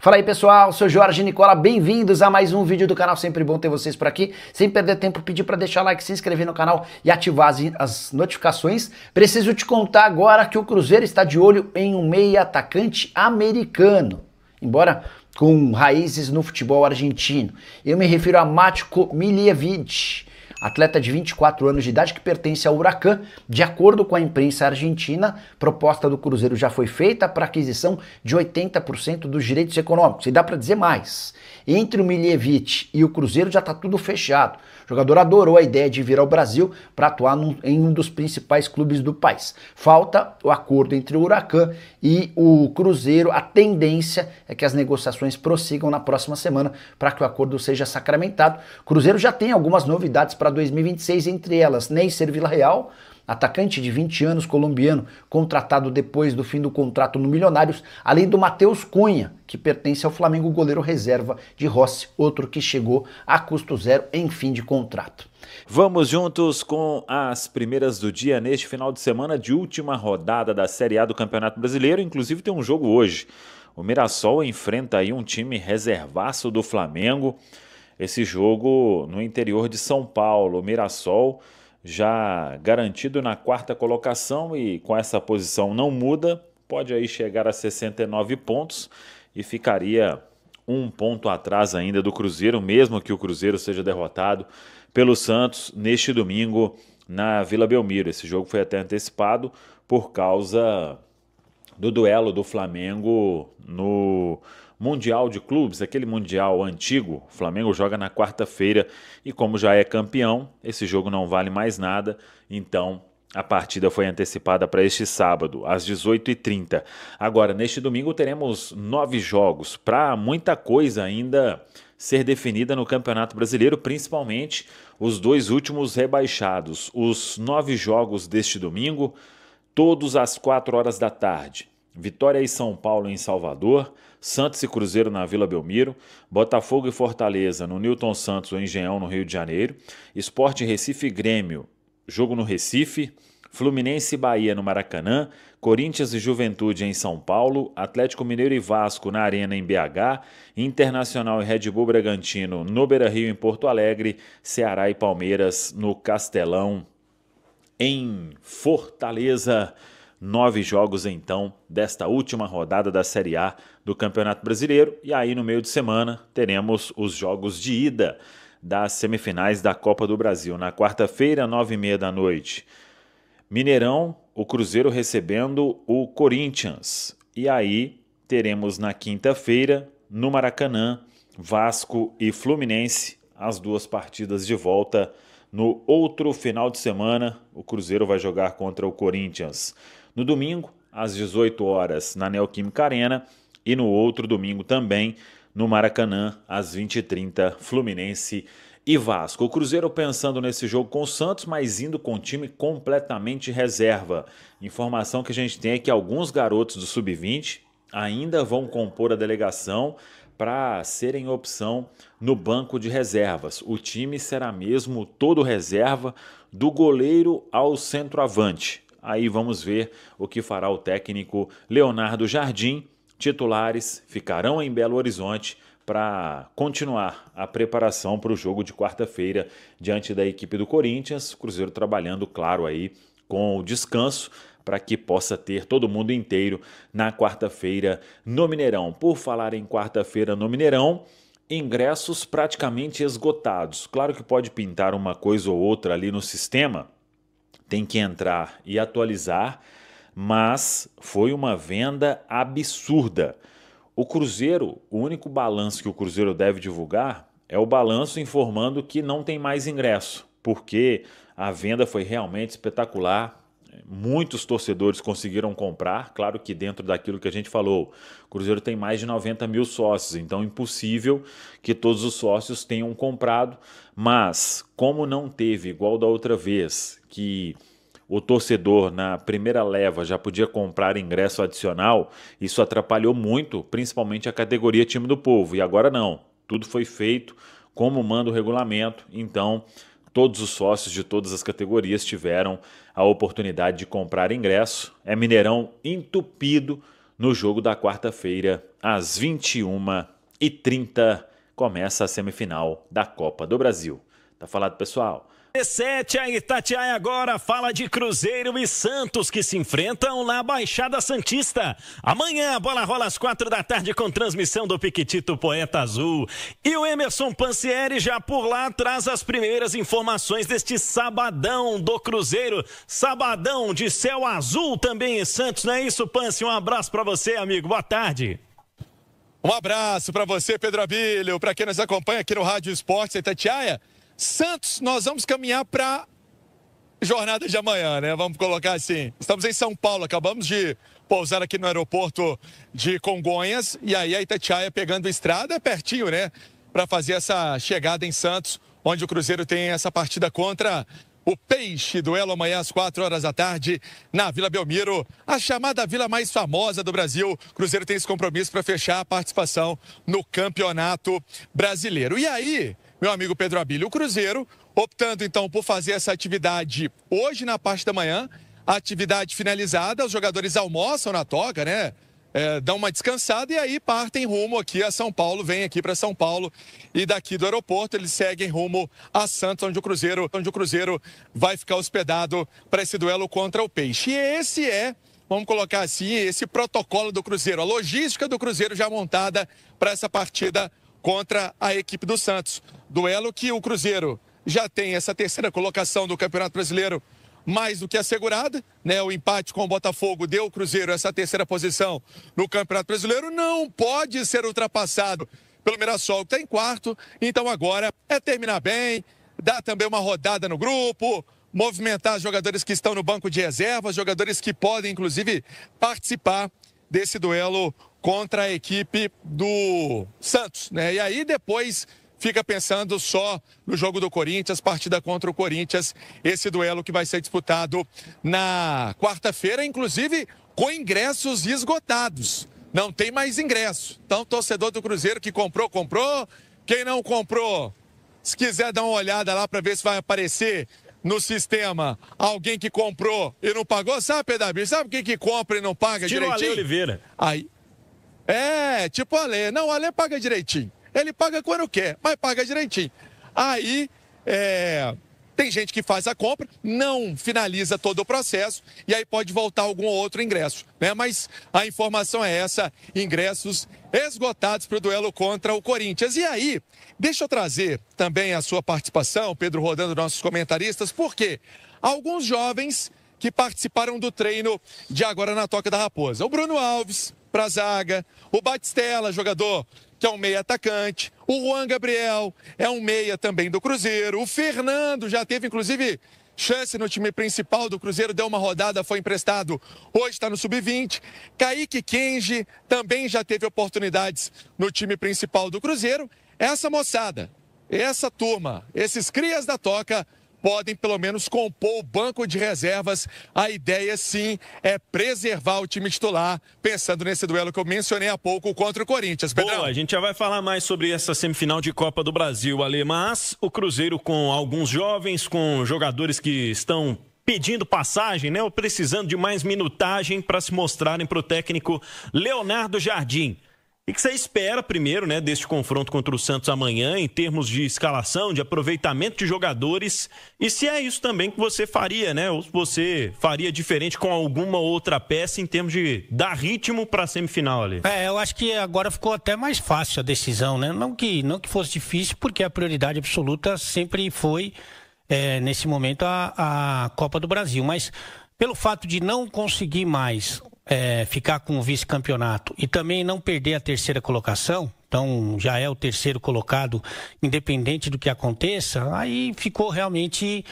Fala aí pessoal, sou Jorge Nicola, bem-vindos a mais um vídeo do canal, sempre bom ter vocês por aqui. Sem perder tempo, pedir para deixar like, se inscrever no canal e ativar as notificações. Preciso te contar agora que o Cruzeiro está de olho em um meia atacante americano, embora com raízes no futebol argentino. Eu me refiro a Matko Miljevic, atleta de 24 anos de idade que pertence ao Huracan. De acordo com a imprensa argentina, proposta do Cruzeiro já foi feita para aquisição de 80% dos direitos econômicos. E dá para dizer mais. Entre o Miljevic e o Cruzeiro já está tudo fechado. O jogador adorou a ideia de vir ao Brasil para atuar em um dos principais clubes do país. Falta o acordo entre o Huracan e o Cruzeiro. A tendência é que as negociações prossigam na próxima semana para que o acordo seja sacramentado. O Cruzeiro já tem algumas novidades para 2026, entre elas Neisser Villarreal, atacante de 20 anos colombiano, contratado depois do fim do contrato no Milionários, além do Matheus Cunha, que pertence ao Flamengo, goleiro reserva de Rossi, outro que chegou a custo zero em fim de contrato. Vamos juntos com as primeiras do dia neste final de semana de última rodada da Série A do Campeonato Brasileiro. Inclusive tem um jogo hoje. O Mirassol enfrenta aí um time reservaço do Flamengo. Esse jogo no interior de São Paulo. O Mirassol já garantido na quarta colocação e com essa posição não muda, pode aí chegar a 69 pontos e ficaria um ponto atrás ainda do Cruzeiro, mesmo que o Cruzeiro seja derrotado pelo Santos neste domingo na Vila Belmiro. Esse jogo foi até antecipado por causa do duelo do Flamengo no Mundial de Clubes, aquele Mundial antigo. O Flamengo joga na quarta-feira e como já é campeão, esse jogo não vale mais nada, então a partida foi antecipada para este sábado, às 18h30. Agora, neste domingo teremos 9 jogos, para muita coisa ainda ser definida no Campeonato Brasileiro, principalmente os 2 últimos rebaixados. Os 9 jogos deste domingo, todos às 4 horas da tarde. Vitória e São Paulo em Salvador, Santos e Cruzeiro na Vila Belmiro, Botafogo e Fortaleza no Newton Santos ou Engenhão no Rio de Janeiro, Sport Recife e Grêmio, jogo no Recife, Fluminense e Bahia no Maracanã, Corinthians e Juventude em São Paulo, Atlético Mineiro e Vasco na Arena em BH, Internacional e Red Bull Bragantino no Beira-Rio em Porto Alegre, Ceará e Palmeiras no Castelão em Fortaleza. 9 jogos, então, desta última rodada da Série A do Campeonato Brasileiro. E aí, no meio de semana, teremos os jogos de ida das semifinais da Copa do Brasil. Na quarta-feira, 9h30 da noite, Mineirão, o Cruzeiro recebendo o Corinthians. E aí, teremos na quinta-feira, no Maracanã, Vasco e Fluminense, as 2 partidas de volta. No outro final de semana, o Cruzeiro vai jogar contra o Corinthians. No domingo, às 18 horas, na Neoquímica Arena. E no outro domingo também, no Maracanã, às 20h30, Fluminense e Vasco. O Cruzeiro pensando nesse jogo com o Santos, mas indo com o time completamente reserva. Informação que a gente tem é que alguns garotos do Sub-20 ainda vão compor a delegação para serem opção no banco de reservas. O time será mesmo todo reserva, do goleiro ao centroavante. Aí vamos ver o que fará o técnico Leonardo Jardim. Titulares ficarão em Belo Horizonte para continuar a preparação para o jogo de quarta-feira diante da equipe do Corinthians. Cruzeiro trabalhando, claro, aí com o descanso para que possa ter todo mundo inteiro na quarta-feira no Mineirão. Por falar em quarta-feira no Mineirão, ingressos praticamente esgotados. Claro que pode pintar uma coisa ou outra ali no sistema, tem que entrar e atualizar, mas foi uma venda absurda. O Cruzeiro, o único balanço que o Cruzeiro deve divulgar é o balanço informando que não tem mais ingresso, porque a venda foi realmente espetacular. Muitos torcedores conseguiram comprar, claro que dentro daquilo que a gente falou. O Cruzeiro tem mais de 90 mil sócios, então é impossível que todos os sócios tenham comprado, mas como não teve, igual da outra vez, que o torcedor na primeira leva já podia comprar ingresso adicional, isso atrapalhou muito, principalmente a categoria Time do Povo, e agora não, tudo foi feito como manda o regulamento, então todos os sócios de todas as categorias tiveram a oportunidade de comprar ingresso. É Mineirão entupido no jogo da quarta-feira às 21h30, começa a semifinal da Copa do Brasil. Tá falado, pessoal? 17, a Itatiaia agora fala de Cruzeiro e Santos que se enfrentam na Baixada Santista. Amanhã a bola rola às 4h com transmissão do Piquitito Poeta Azul. E o Emerson Pansieri já por lá traz as primeiras informações deste sabadão do Cruzeiro. Sabadão de céu azul também em Santos, não é isso, Pansi? Um abraço para você, amigo. Boa tarde. Um abraço para você, Pedro Abílio, para quem nos acompanha aqui no Rádio Esportes Itatiaia. Santos, nós vamos caminhar para jornada de amanhã, né? Vamos colocar assim. Estamos em São Paulo, acabamos de pousar aqui no aeroporto de Congonhas e aí a Itatiaia pegando estrada, é pertinho, né? Para fazer essa chegada em Santos, onde o Cruzeiro tem essa partida contra o Peixe. Duelo amanhã às 4h na Vila Belmiro, a chamada vila mais famosa do Brasil. O Cruzeiro tem esse compromisso para fechar a participação no Campeonato Brasileiro. E aí, meu amigo Pedro Abílio, o Cruzeiro optando então por fazer essa atividade hoje na parte da manhã, a atividade finalizada, os jogadores almoçam na toca, né? Dão uma descansada e aí partem rumo aqui a São Paulo, vêm aqui para São Paulo e daqui do aeroporto eles seguem rumo a Santos, onde o Cruzeiro vai ficar hospedado para esse duelo contra o Peixe. E esse vamos colocar assim, esse protocolo do Cruzeiro, a logística do Cruzeiro já montada para essa partida contra a equipe do Santos. Duelo que o Cruzeiro já tem essa terceira colocação do Campeonato Brasileiro mais do que assegurada, né? O empate com o Botafogo deu ao Cruzeiro essa terceira posição no Campeonato Brasileiro. Não pode ser ultrapassado pelo Mirassol, que está em quarto. Então agora é terminar bem, dar também uma rodada no grupo, movimentar os jogadores que estão no banco de reservas, jogadores que podem, inclusive, participar desse duelo contra a equipe do Santos, né? E aí depois fica pensando só no jogo do Corinthians, partida contra o Corinthians, esse duelo que vai ser disputado na quarta-feira, inclusive com ingressos esgotados. Não tem mais ingresso. Então, torcedor do Cruzeiro que comprou. Quem não comprou, se quiser dar uma olhada lá para ver se vai aparecer no sistema alguém que comprou e não pagou, sabe, Pedro? Sabe quem que compra e não paga direitinho? Ale Oliveira. Aí, tipo o Ale. Não, o Ale paga direitinho. Ele paga quando quer, mas paga direitinho. Aí, tem gente que faz a compra, não finaliza todo o processo e aí pode voltar algum outro ingresso, né? Mas a informação é essa, ingressos esgotados para o duelo contra o Corinthians. E aí, deixa eu trazer também a sua participação, Pedro Rodando, nossos comentaristas, porque alguns jovens que participaram do treino de agora na Toca da Raposa. O Bruno Alves, para a zaga, o Batistella, jogador que é um meia atacante, o Juan Gabriel é um meia também do Cruzeiro, o Fernando já teve inclusive chance no time principal do Cruzeiro, deu uma rodada, foi emprestado, hoje está no sub-20, Kaique Kenji também já teve oportunidades no time principal do Cruzeiro. Essa moçada, essa turma, esses crias da Toca podem pelo menos compor o banco de reservas. A ideia, sim, é preservar o time titular, pensando nesse duelo que eu mencionei há pouco contra o Corinthians. Pedrão. Boa, a gente já vai falar mais sobre essa semifinal de Copa do Brasil, Ale, mas o Cruzeiro com alguns jovens, com jogadores que estão pedindo passagem, né, ou precisando de mais minutagem para se mostrarem para o técnico Leonardo Jardim. O que você espera primeiro, né, deste confronto contra o Santos amanhã, em termos de escalação, de aproveitamento de jogadores? E se é isso também que você faria, né? Ou se você faria diferente com alguma outra peça em termos de dar ritmo para a semifinal ali? Eu acho que agora ficou até mais fácil a decisão, né? Não que fosse difícil, porque a prioridade absoluta sempre foi, nesse momento, a Copa do Brasil. Mas pelo fato de não conseguir mais ficar com o vice-campeonato e também não perder a terceira colocação, então já é o terceiro colocado, independente do que aconteça, aí ficou realmente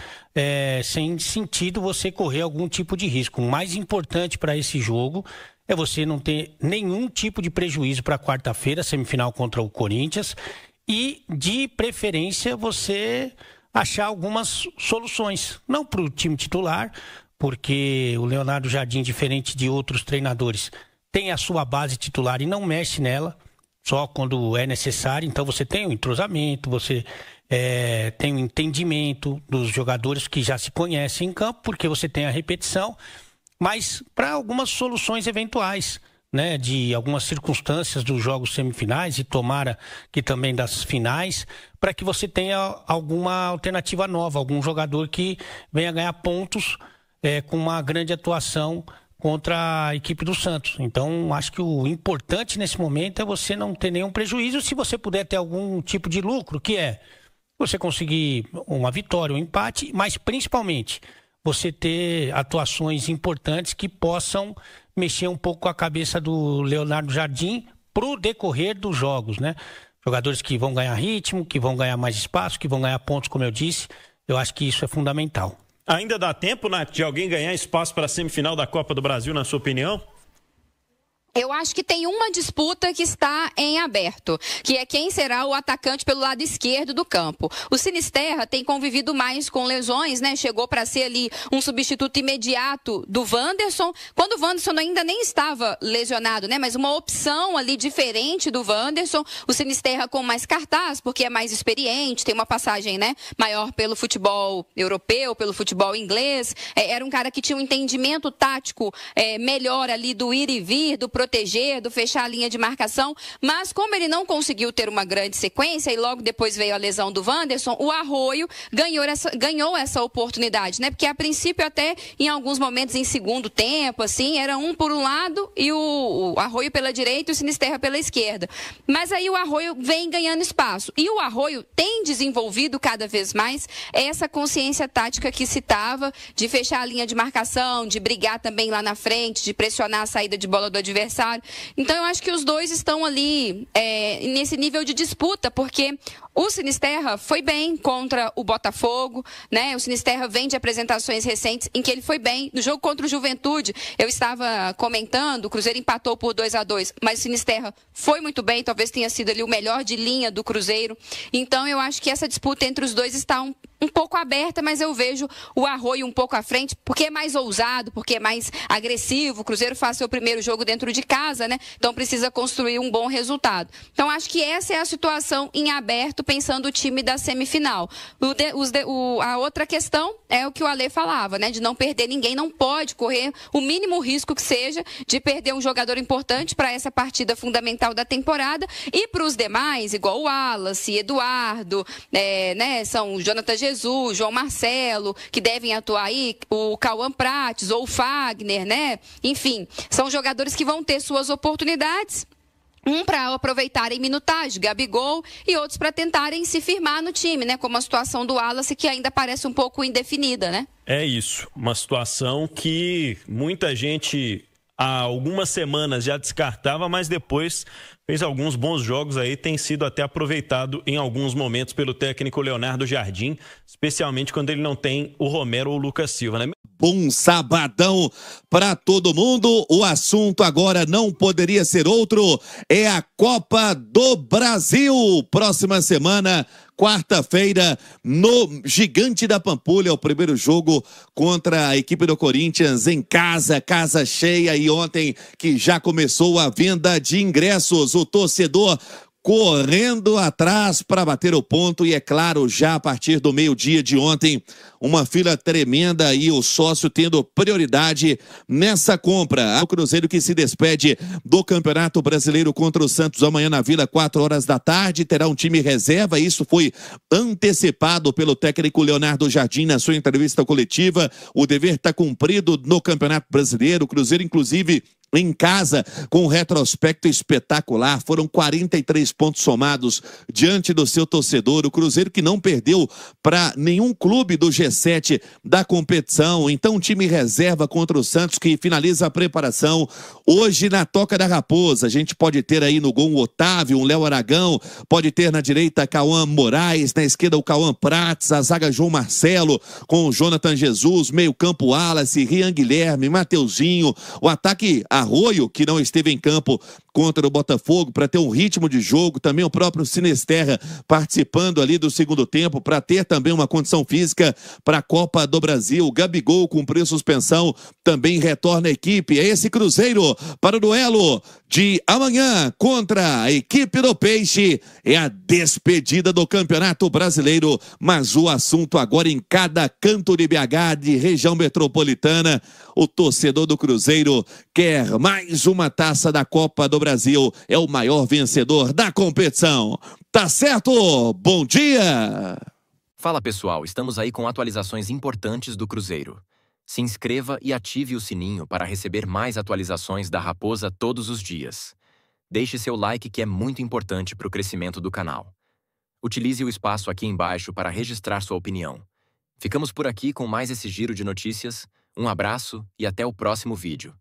sem sentido você correr algum tipo de risco. O mais importante para esse jogo é você não ter nenhum tipo de prejuízo para quarta-feira, semifinal contra o Corinthians, e de preferência você achar algumas soluções, não para o time titular, porque o Leonardo Jardim, diferente de outros treinadores, tem a sua base titular e não mexe nela, só quando é necessário. Então você tem um entrosamento, você tem um entendimento dos jogadores que já se conhecem em campo, porque você tem a repetição, mas para algumas soluções eventuais, né, de algumas circunstâncias dos jogos semifinais e tomara que também das finais, para que você tenha alguma alternativa nova, algum jogador que venha ganhar pontos com uma grande atuação contra a equipe do Santos. Então, acho que o importante nesse momento é você não ter nenhum prejuízo, se você puder ter algum tipo de lucro, que é você conseguir uma vitória, um empate, mas principalmente você ter atuações importantes que possam mexer um pouco com a cabeça do Leonardo Jardim para o decorrer dos jogos, né? Jogadores que vão ganhar ritmo, que vão ganhar mais espaço, que vão ganhar pontos, como eu disse. Eu acho que isso é fundamental. Ainda dá tempo, Nath, de alguém ganhar espaço para a semifinal da Copa do Brasil, na sua opinião? Eu acho que tem uma disputa que está em aberto, que é quem será o atacante pelo lado esquerdo do campo. O Sinisterra tem convivido mais com lesões, né? Chegou para ser ali um substituto imediato do Wanderson, quando o Wanderson ainda nem estava lesionado, né? Mas uma opção ali diferente do Wanderson. O Sinisterra com mais cartaz, porque é mais experiente, tem uma passagem, né, maior pelo futebol europeu, pelo futebol inglês. Era um cara que tinha um entendimento tático melhor ali do ir e vir, do proteger, do fechar a linha de marcação, mas como ele não conseguiu ter uma grande sequência e logo depois veio a lesão do Wanderson, o Arroio ganhou essa oportunidade, né? Porque a princípio até em alguns momentos em segundo tempo, assim, era um por um lado e o Arroio pela direita e o Sinisterra pela esquerda. Mas aí o Arroio vem ganhando espaço e o Arroio tem desenvolvido cada vez mais essa consciência tática que citava, de fechar a linha de marcação, de brigar também lá na frente, de pressionar a saída de bola do adversário. Então eu acho que os dois estão ali nesse nível de disputa, porque o Sinisterra foi bem contra o Botafogo, né? O Sinisterra vem de apresentações recentes em que ele foi bem. No jogo contra o Juventude, eu estava comentando, o Cruzeiro empatou por 2-2, mas o Sinisterra foi muito bem, talvez tenha sido ali o melhor de linha do Cruzeiro. Então eu acho que essa disputa entre os dois está um pouco aberta, mas eu vejo o Arroio um pouco à frente, porque é mais ousado, porque é mais agressivo. O Cruzeiro faz seu primeiro jogo dentro de casa, né? Então precisa construir um bom resultado. Então acho que essa é a situação em aberto, pensando o time da semifinal. A outra questão é o que o Alê falava, né? De não perder ninguém, não pode correr o mínimo risco que seja de perder um jogador importante para essa partida fundamental da temporada, e para os demais, igual o Wallace, Eduardo, né? São o Jonathan Jesus, João Marcelo, que devem atuar aí, o Cauã Prates ou o Fagner, né? Enfim, são jogadores que vão ter suas oportunidades. Um para aproveitarem minutagem, Gabigol, e outros para tentarem se firmar no time, né? Como a situação do Wallace, que ainda parece um pouco indefinida, né? É isso, uma situação que muita gente há algumas semanas já descartava, mas depois fez alguns bons jogos aí, tem sido até aproveitado em alguns momentos pelo técnico Leonardo Jardim, especialmente quando ele não tem o Romero ou o Lucas Silva, né? Bom sabadão para todo mundo. O assunto agora não poderia ser outro, é a Copa do Brasil. Próxima semana, quarta-feira, no Gigante da Pampulha, o primeiro jogo contra a equipe do Corinthians em casa, casa cheia, e ontem que já começou a venda de ingressos, o torcedor correndo atrás para bater o ponto, e é claro, já a partir do meio-dia de ontem, uma fila tremenda e o sócio tendo prioridade nessa compra. O Cruzeiro que se despede do Campeonato Brasileiro contra o Santos amanhã na Vila, 4 horas da tarde, terá um time reserva. Isso foi antecipado pelo técnico Leonardo Jardim na sua entrevista coletiva. O dever está cumprido no Campeonato Brasileiro. O Cruzeiro, inclusive, em casa, com um retrospecto espetacular, foram 43 pontos somados diante do seu torcedor. O Cruzeiro que não perdeu para nenhum clube do G7 da competição. Então, um time reserva contra o Santos, que finaliza a preparação hoje na Toca da Raposa. A gente pode ter aí no gol o Otávio, um Léo Aragão, pode ter na direita Cauã Moraes, na esquerda o Cauã Prates, a zaga João Marcelo com o Jonathan Jesus, meio campo Wallace, Rian Guilherme, Mateuzinho, o ataque Arroio, que não esteve em campo contra o Botafogo, para ter um ritmo de jogo, também o próprio Sinisterra participando ali do segundo tempo, para ter também uma condição física para a Copa do Brasil. O Gabigol cumpriu suspensão, também retorna à equipe. É esse Cruzeiro para o duelo de amanhã contra a equipe do Peixe. É a despedida do Campeonato Brasileiro, mas o assunto agora em cada canto de BH, de região metropolitana, o torcedor do Cruzeiro quer mais uma taça da Copa do Brasil, é o maior vencedor da competição. Tá certo? Bom dia! Fala pessoal, estamos aí com atualizações importantes do Cruzeiro. Se inscreva e ative o sininho para receber mais atualizações da Raposa todos os dias. Deixe seu like, que é muito importante para o crescimento do canal. Utilize o espaço aqui embaixo para registrar sua opinião. Ficamos por aqui com mais esse giro de notícias. Um abraço e até o próximo vídeo.